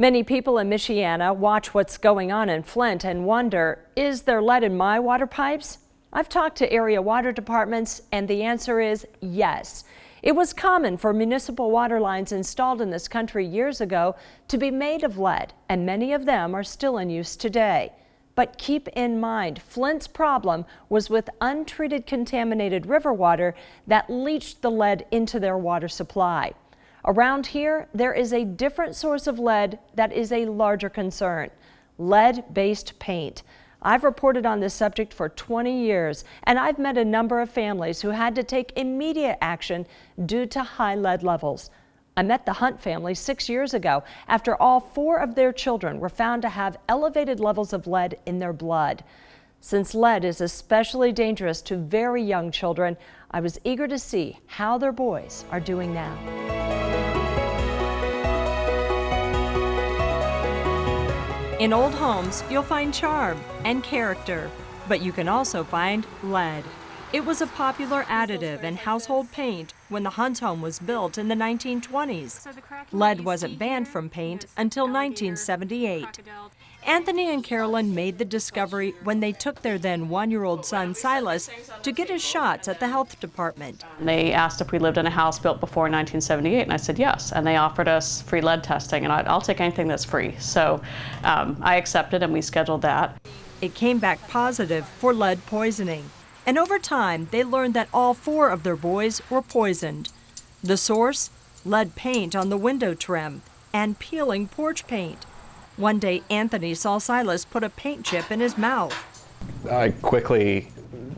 Many people in Michiana watch what's going on in Flint and wonder, is there lead in my water pipes? I've talked to area water departments and the answer is yes. It was common for municipal water lines installed in this country years ago to be made of lead, and many of them are still in use today. But keep in mind, Flint's problem was with untreated contaminated river water that leached the lead into their water supply. Around here, there is a different source of lead that is a larger concern: lead-based paint. I've reported on this subject for 20 years, and I've met a number of families who had to take immediate action due to high lead levels. I met the Hunt family 6 years ago after all 4 of their children were found to have elevated levels of lead in their blood. Since lead is especially dangerous to very young children, I was eager to see how their boys are doing now. In old homes, you'll find charm and character, but you can also find lead. It was a popular additive in household paint when the Hunt home was built in the 1920s. Lead wasn't banned from paint until 1978. Anthony and Carolyn made the discovery when they took their then 1-year-old son Silas to get his shots at the health department. They asked if we lived in a house built before 1978, and I said yes, and they offered us free lead testing, and I'll take anything that's free. So I accepted, and we scheduled that. It came back positive for lead poisoning. And over time, they learned that all 4 of their boys were poisoned. The source? Lead paint on the window trim and peeling porch paint. One day, Anthony saw Silas put a paint chip in his mouth. I quickly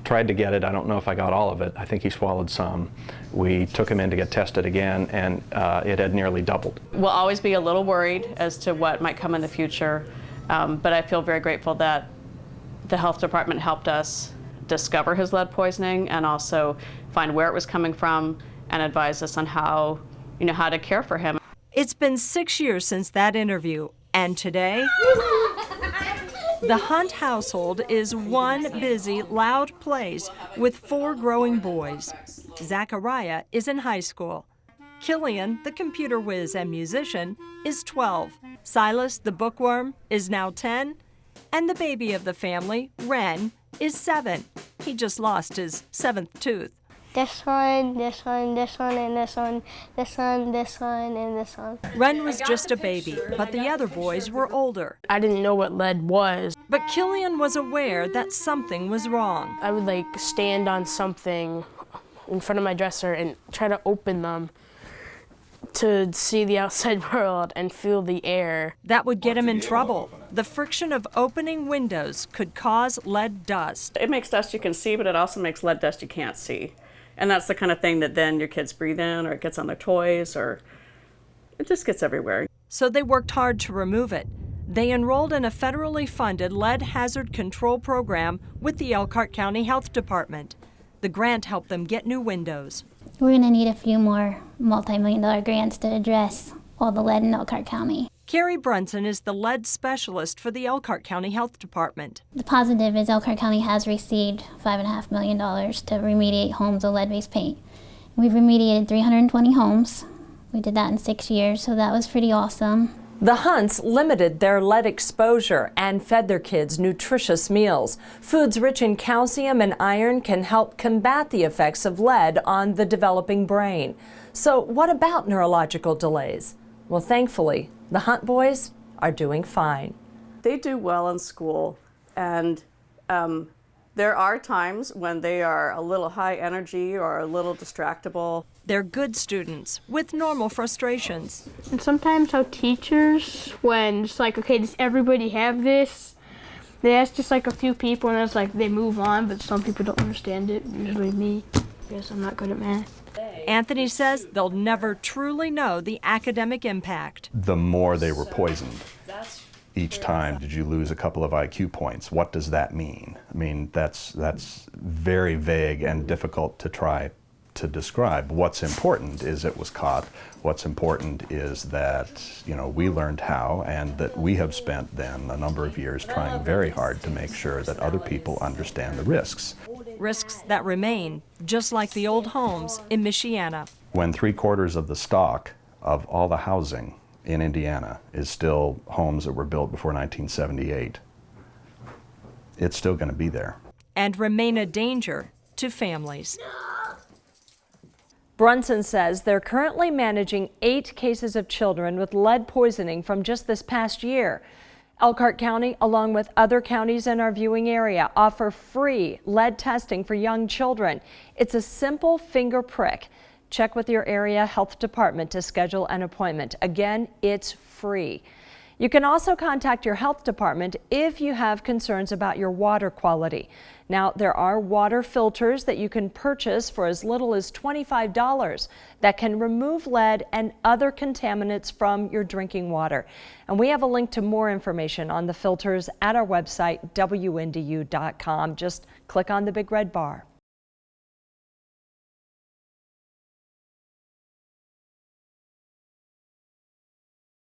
tried to get it. I don't know if I got all of it. I think he swallowed some. We took him in to get tested again, and it had nearly doubled. We'll always be a little worried as to what might come in the future, but I feel very grateful that the health department helped us discover his lead poisoning and also find where it was coming from and advise us on how to care for him. It's been 6 years since that interview, and today, the Hunt household is one busy, loud place with 4 growing boys. Zachariah is in high school. Killian, the computer whiz and musician, is 12. Silas, the bookworm, is now 10. And the baby of the family, Ren, is 7. He just lost his 7th tooth. This one, this one, this one, and this one, this one, this one, and this one. Ren was just a baby, but the other boys were older. I didn't know what lead was. But Killian was aware that something was wrong. I would stand on something in front of my dresser and try to open them to see the outside world and feel the air. That would get him in trouble. The friction of opening windows could cause lead dust. It makes dust you can see, but it also makes lead dust you can't see. And that's the kind of thing that then your kids breathe in, or it gets on their toys, or it just gets everywhere. So they worked hard to remove it. They enrolled in a federally funded lead hazard control program with the Elkhart County Health Department. The grant helped them get new windows. We're going to need a few more multi-million-dollar grants to address all the lead in Elkhart County. Carrie Brunson is the lead specialist for the Elkhart County Health Department. The positive is Elkhart County has received $5.5 million to remediate homes with lead-based paint. We've remediated 320 homes. We did that in 6 years, so that was pretty awesome. The Hunts limited their lead exposure and fed their kids nutritious meals. Foods rich in calcium and iron can help combat the effects of lead on the developing brain. So what about neurological delays? Well, thankfully, the Hunt boys are doing fine. They do well in school, and there are times when they are a little high energy or a little distractible. They're good students with normal frustrations. And sometimes how teachers, when it's okay, does everybody have this? They ask just a few people, and it's they move on, but some people don't understand it, usually me. I guess I'm not good at math. Anthony says they'll never truly know the academic impact. The more they were poisoned each time, did you lose a couple of IQ points? What does that mean? I mean, that's very vague and difficult to try to describe. What's important is it was caught. What's important is that, we learned how, and that we have spent then a number of years trying very hard to make sure that other people understand the risks. Risks that remain, just like the old homes in Michiana. When 3/4 of the stock of all the housing in Indiana is still homes that were built before 1978. It's still going to be there. And remain a danger to families. Brunson says they're currently managing 8 cases of children with lead poisoning from just this past year. Elkhart County, along with other counties in our viewing area, offer free lead testing for young children. It's a simple finger prick. Check with your area health department to schedule an appointment. Again, it's free. You can also contact your health department if you have concerns about your water quality. Now, there are water filters that you can purchase for as little as $25 that can remove lead and other contaminants from your drinking water. And we have a link to more information on the filters at our website, WNDU.com. Just click on the big red bar.